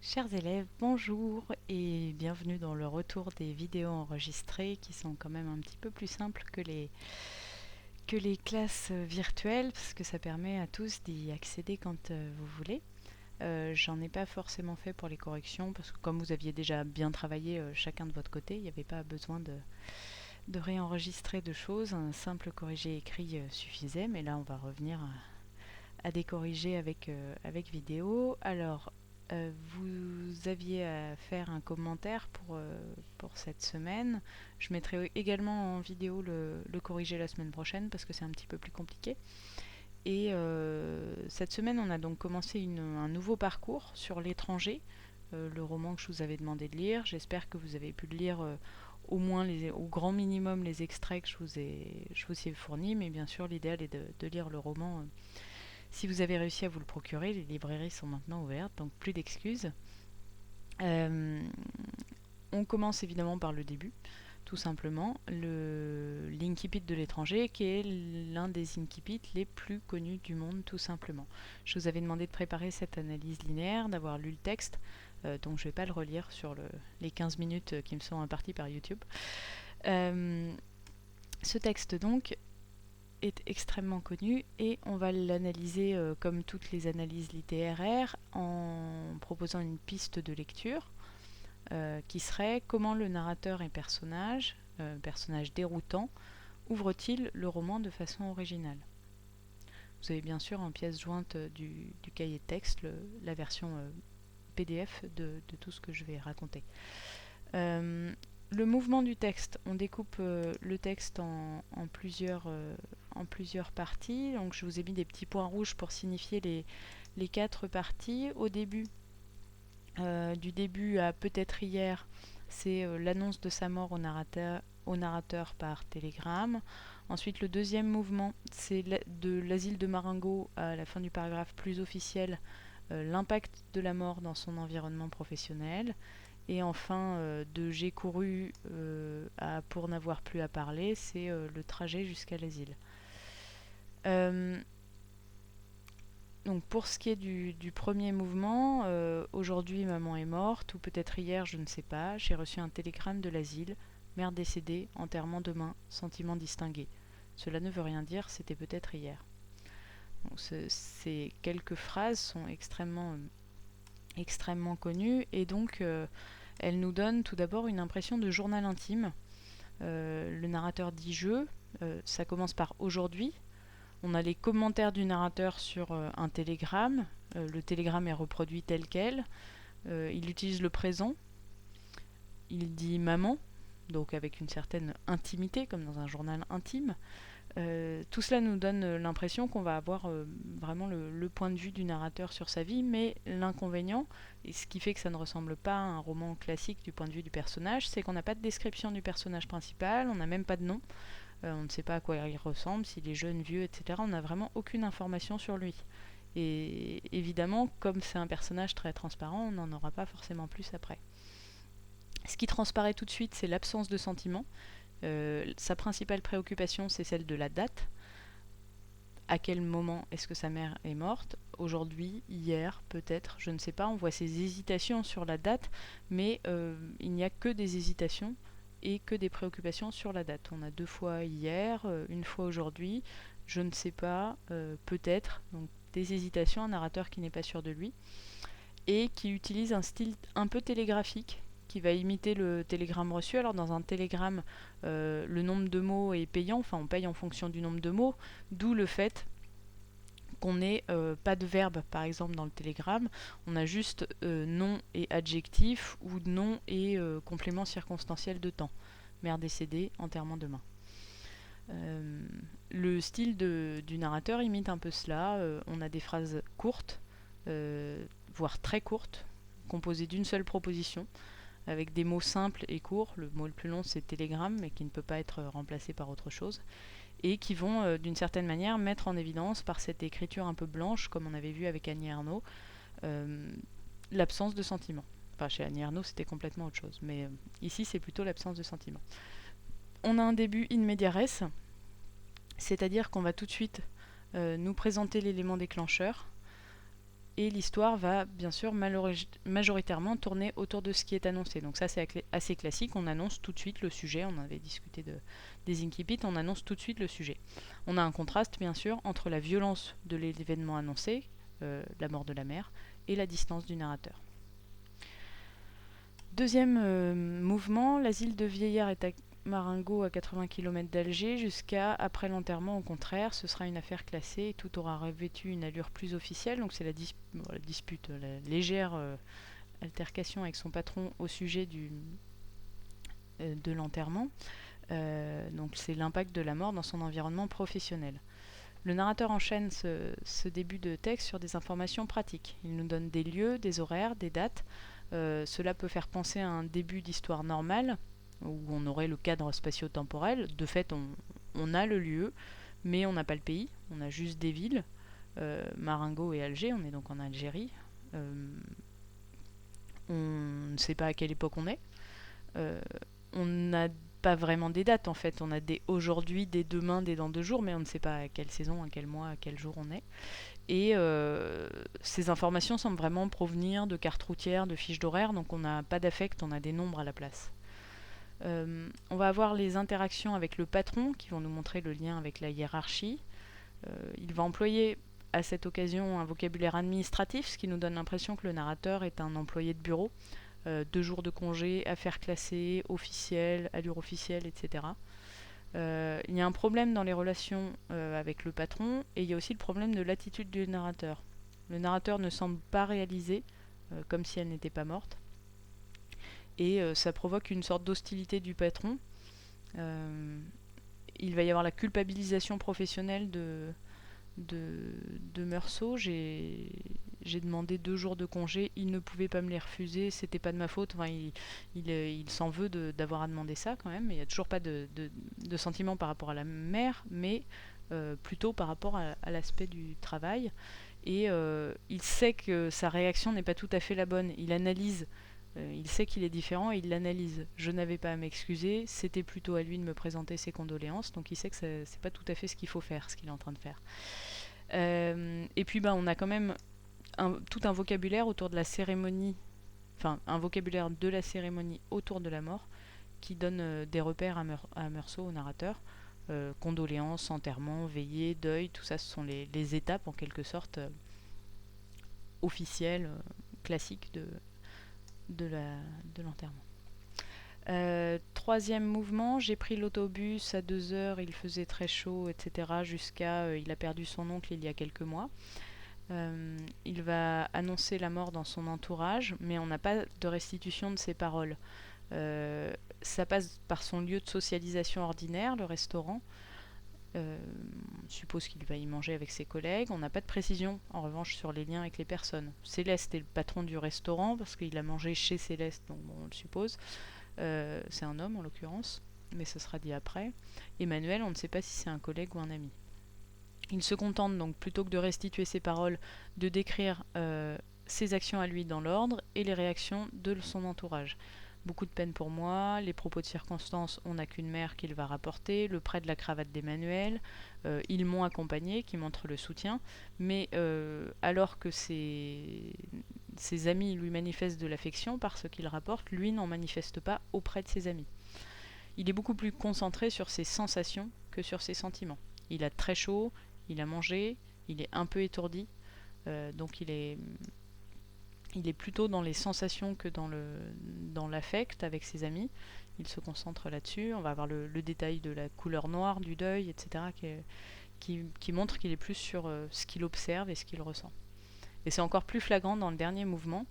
Chers élèves, bonjour et bienvenue dans le retour des vidéos enregistrées qui sont quand même un petit peu plus simples que les classes virtuelles parce que ça permet à tous d'y accéder quand vous voulez. J'en ai pas forcément fait pour les corrections parce que comme vous aviez déjà bien travaillé chacun de votre côté, il n'y avait pas besoin de réenregistrer de choses. Un simple corrigé écrit suffisait, mais là on va revenir à des corrigés avec vidéo. Alors, vous aviez à faire un commentaire pour cette semaine. Je mettrai également en vidéo le corrigé la semaine prochaine parce que c'est un petit peu plus compliqué. Et cette semaine, on a donc commencé un nouveau parcours sur l'étranger, le roman que je vous avais demandé de lire. J'espère que vous avez pu le lire au moins au grand minimum les extraits que je vous ai fournis, mais bien sûr l'idéal est de lire le roman. Si vous avez réussi à vous le procurer, les librairies sont maintenant ouvertes, donc plus d'excuses. Euh, on commence évidemment par le début, tout simplement, l'Incipit de l'étranger, qui est l'un des incipits les plus connus du monde, tout simplement. Je vous avais demandé de préparer cette analyse linéaire, d'avoir lu le texte, donc je ne vais pas le relire sur les 15 minutes qui me sont imparties par YouTube. Ce texte, donc, est extrêmement connu et on va l'analyser comme toutes les analyses littéraires en proposant une piste de lecture qui serait comment le narrateur et personnage déroutant, ouvre-t-il le roman de façon originale. Vous avez bien sûr en pièce jointe du cahier de texte la version PDF de tout ce que je vais raconter. Le mouvement du texte, on découpe le texte en plusieurs parties. Donc je vous ai mis des petits points rouges pour signifier les 4 parties. Au début, du début à peut-être hier, c'est l'annonce de sa mort au narrateur par télégramme. Ensuite, le deuxième mouvement, c'est de l'asile de Marengo à la fin du paragraphe plus officiel, l'impact de la mort dans son environnement professionnel. Et enfin, de j'ai couru à pour n'avoir plus à parler, c'est le trajet jusqu'à l'asile. Donc pour ce qui est du premier mouvement, aujourd'hui maman est morte, ou peut-être hier, je ne sais pas, j'ai reçu un télégramme de l'asile, mère décédée, enterrement demain, sentiment distingué. Cela ne veut rien dire, c'était peut-être hier. Donc ces quelques phrases sont extrêmement connues et donc elles nous donnent tout d'abord une impression de journal intime. Le narrateur dit je, ça commence par aujourd'hui. On a les commentaires du narrateur sur un télégramme. Le télégramme est reproduit tel quel. Il utilise le présent. Il dit maman, donc avec une certaine intimité, comme dans un journal intime. Tout cela nous donne l'impression qu'on va avoir vraiment le point de vue du narrateur sur sa vie, mais l'inconvénient, et ce qui fait que ça ne ressemble pas à un roman classique du point de vue du personnage, c'est qu'on n'a pas de description du personnage principal, on n'a même pas de nom, on ne sait pas à quoi il ressemble, s'il est jeune, vieux, etc. On n'a vraiment aucune information sur lui. Et évidemment, comme c'est un personnage très transparent, on n'en aura pas forcément plus après. Ce qui transparaît tout de suite, c'est l'absence de sentiment. Sa principale préoccupation, c'est celle de la date. À quel moment est-ce que sa mère est morte? Aujourd'hui, hier, peut-être, je ne sais pas. On voit ses hésitations sur la date, mais il n'y a que des hésitations et que des préoccupations sur la date. On a 2 fois hier, une fois aujourd'hui, je ne sais pas, peut-être. Donc des hésitations, un narrateur qui n'est pas sûr de lui et qui utilise un style un peu télégraphique qui va imiter le télégramme reçu. Alors dans un télégramme, le nombre de mots est payant, enfin on paye en fonction du nombre de mots, d'où le fait qu'on n'ait pas de verbe par exemple dans le télégramme, on a juste nom et adjectif ou nom et complément circonstanciel de temps. Mère décédée, enterrement demain. Le style du narrateur imite un peu cela. On a des phrases courtes, voire très courtes, composées d'une seule proposition, avec des mots simples et courts. Le mot le plus long, c'est télégramme, mais qui ne peut pas être remplacé par autre chose. Et qui vont, d'une certaine manière, mettre en évidence, par cette écriture un peu blanche, comme on avait vu avec Annie Ernaux, l'absence de sentiment. Enfin, chez Annie Ernaux, c'était complètement autre chose. Mais ici, c'est plutôt l'absence de sentiment. On a un début in media res, c'est-à-dire qu'on va tout de suite nous présenter l'élément déclencheur. et l'histoire va bien sûr majoritairement tourner autour de ce qui est annoncé. Donc ça c'est assez classique, on annonce tout de suite le sujet, on avait discuté des incipits, on annonce tout de suite le sujet. On a un contraste bien sûr entre la violence de l'événement annoncé, la mort de la mère, et la distance du narrateur. Deuxième mouvement, l'asile de vieillards est à Marengo à 80 km d'Alger jusqu'à après l'enterrement. Au contraire, ce sera une affaire classée et tout aura revêtu une allure plus officielle. Donc c'est la dispute, la légère altercation avec son patron au sujet de l'enterrement. Donc c'est l'impact de la mort dans son environnement professionnel. Le narrateur enchaîne ce début de texte sur des informations pratiques. Il nous donne des lieux, des horaires, des dates. Cela peut faire penser à un début d'histoire normale, où on aurait le cadre spatio-temporel. De fait, on a le lieu, mais on n'a pas le pays. On a juste des villes, Marengo et Alger. On est donc en Algérie. On ne sait pas à quelle époque on est. On n'a pas vraiment des dates en fait. On a des aujourd'hui, des demain, des dans 2 jours, mais on ne sait pas à quelle saison, à quel mois, à quel jour on est. Et ces informations semblent vraiment provenir de cartes routières, de fiches d'horaire, donc on n'a pas d'affect, on a des nombres à la place. On va avoir les interactions avec le patron qui vont nous montrer le lien avec la hiérarchie. Il va employer à cette occasion un vocabulaire administratif, ce qui nous donne l'impression que le narrateur est un employé de bureau. 2 jours de congé, affaires classées, officielles, allure officielle, etc. Il y a un problème dans les relations avec le patron et il y a aussi le problème de l'attitude du narrateur. Le narrateur ne semble pas réaliser, comme si elle n'était pas morte. Et ça provoque une sorte d'hostilité du patron. Il va y avoir la culpabilisation professionnelle de Meursault. J'ai demandé 2 jours de congé, il ne pouvait pas me les refuser, c'était pas de ma faute. Enfin, il s'en veut d'avoir à demander ça quand même. Il n'y a toujours pas de sentiment par rapport à la mère, mais plutôt par rapport à l'aspect du travail. Et il sait que sa réaction n'est pas tout à fait la bonne. Il analyse. Il sait qu'il est différent et il l'analyse. Je n'avais pas à m'excuser, c'était plutôt à lui de me présenter ses condoléances, donc il sait que c'est pas tout à fait ce qu'il faut faire, ce qu'il est en train de faire. Et puis on a quand même tout un vocabulaire autour de la cérémonie, enfin un vocabulaire de la cérémonie autour de la mort, qui donne des repères à Meursault, au narrateur. Condoléances, enterrement, veillée, deuil, tout ça ce sont les étapes en quelque sorte officielles, classiques de l'enterrement. Troisième mouvement, j'ai pris l'autobus à 2 heures, il faisait très chaud, etc. jusqu'à il a perdu son oncle il y a quelques mois. Il va annoncer la mort dans son entourage, mais on n'a pas de restitution de ses paroles. Ça passe par son lieu de socialisation ordinaire, le restaurant. On suppose qu'il va y manger avec ses collègues. On n'a pas de précision, en revanche, sur les liens avec les personnes. Céleste est le patron du restaurant, parce qu'il a mangé chez Céleste, donc on le suppose. C'est un homme, en l'occurrence, mais ce sera dit après. Emmanuel, on ne sait pas si c'est un collègue ou un ami. Il se contente donc, plutôt que de restituer ses paroles, de décrire ses actions à lui dans l'ordre et les réactions de son entourage. Beaucoup de peine pour moi, les propos de circonstance, on n'a qu'une mère qu'il va rapporter, le prêt de la cravate d'Emmanuel, ils m'ont accompagné, qui montre le soutien, mais alors que ses amis lui manifestent de l'affection par ce qu'il rapporte, lui n'en manifeste pas auprès de ses amis. Il est beaucoup plus concentré sur ses sensations que sur ses sentiments. Il a très chaud, il a mangé, il est un peu étourdi, donc il est plutôt dans les sensations que dans l'affect avec ses amis. Il se concentre là-dessus. On va avoir le détail de la couleur noire, du deuil, etc. qui montre qu'il est plus sur ce qu'il observe et ce qu'il ressent. Et c'est encore plus flagrant dans le dernier mouvement,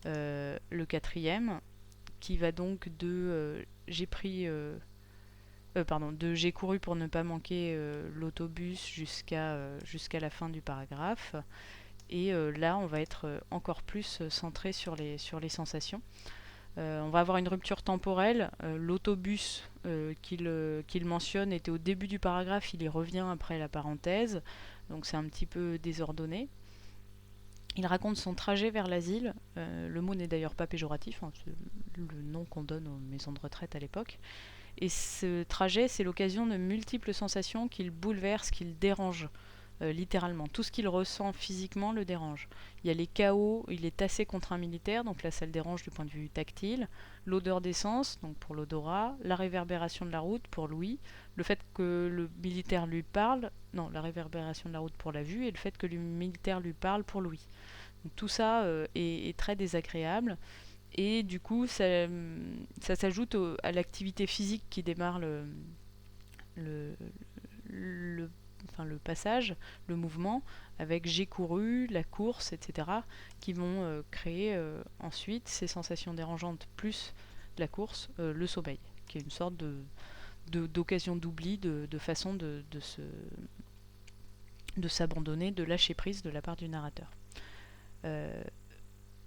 le quatrième, qui va donc de j'ai couru pour ne pas manquer l'autobus jusqu'à la fin du paragraphe. Et là, on va être encore plus centré sur les sensations. On va avoir une rupture temporelle. L'autobus qu'il mentionne était au début du paragraphe, il y revient après la parenthèse. Donc c'est un petit peu désordonné. Il raconte son trajet vers l'asile. Le mot n'est d'ailleurs pas péjoratif, hein, c'est le nom qu'on donne aux maisons de retraite à l'époque. Et ce trajet, c'est l'occasion de multiples sensations qui le bouleversent, qui le dérangent. littéralement. Tout ce qu'il ressent physiquement le dérange. Il y a les chaos, il est tassé contre un militaire, donc là ça le dérange du point de vue tactile. L'odeur d'essence, donc pour l'odorat. La réverbération de la route pour l'ouïe. Le fait que le militaire lui parle, non, la réverbération de la route pour la vue, et le fait que le militaire lui parle pour l'ouïe. Donc tout ça est très désagréable. Et du coup, ça s'ajoute à l'activité physique qui démarre le, le, le passage, le mouvement, avec j'ai couru, la course, etc., qui vont créer ensuite ces sensations dérangeantes plus la course, le sommeil, qui est une sorte d'occasion d'oubli, de façon de s'abandonner, de lâcher prise de la part du narrateur.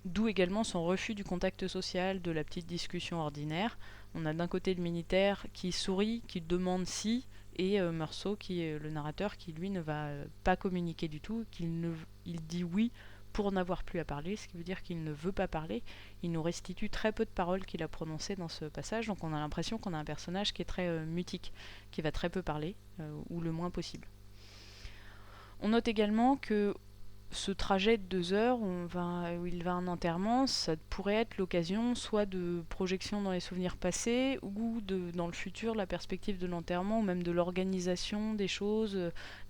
D'où également son refus du contact social, de la petite discussion ordinaire. On a d'un côté le militaire qui sourit, qui demande si, et Meursault, qui est le narrateur, qui lui ne va pas communiquer du tout, il dit oui pour n'avoir plus à parler, ce qui veut dire qu'il ne veut pas parler. Il nous restitue très peu de paroles qu'il a prononcées dans ce passage, donc on a l'impression qu'on a un personnage qui est très mutique, qui va très peu parler, ou le moins possible. On note également que ce trajet de 2 heures où il va à un enterrement, ça pourrait être l'occasion soit de projection dans les souvenirs passés ou dans le futur, la perspective de l'enterrement ou même de l'organisation des choses,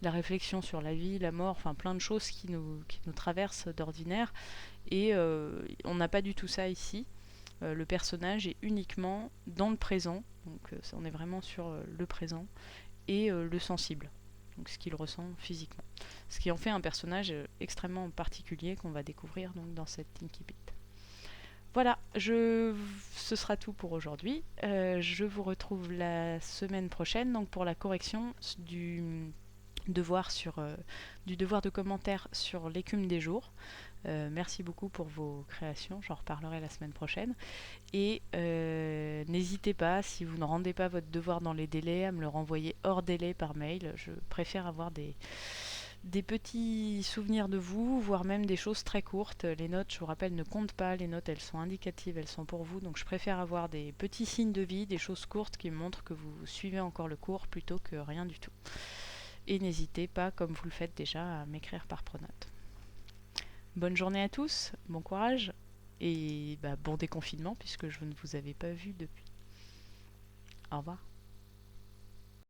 la réflexion sur la vie, la mort, enfin plein de choses qui nous traversent d'ordinaire. Et on n'a pas du tout ça ici. Le personnage est uniquement dans le présent, donc on est vraiment sur le présent et le sensible, donc ce qu'il ressent physiquement. Ce qui en fait un personnage extrêmement particulier qu'on va découvrir donc, dans cette Incipit. Voilà, ce sera tout pour aujourd'hui. Je vous retrouve la semaine prochaine donc pour la correction du devoir de commentaire sur l'écume des jours. Merci beaucoup pour vos créations, j'en reparlerai la semaine prochaine. Et n'hésitez pas, si vous ne rendez pas votre devoir dans les délais, à me le renvoyer hors délai par mail. Je préfère avoir des petits souvenirs de vous, voire même des choses très courtes. Les notes, je vous rappelle, ne comptent pas. Les notes, elles sont indicatives, elles sont pour vous. Donc je préfère avoir des petits signes de vie, des choses courtes qui me montrent que vous suivez encore le cours plutôt que rien du tout. Et n'hésitez pas, comme vous le faites déjà, à m'écrire par Pronote. Bonne journée à tous, bon courage et bon déconfinement puisque je ne vous avais pas vu depuis. Au revoir.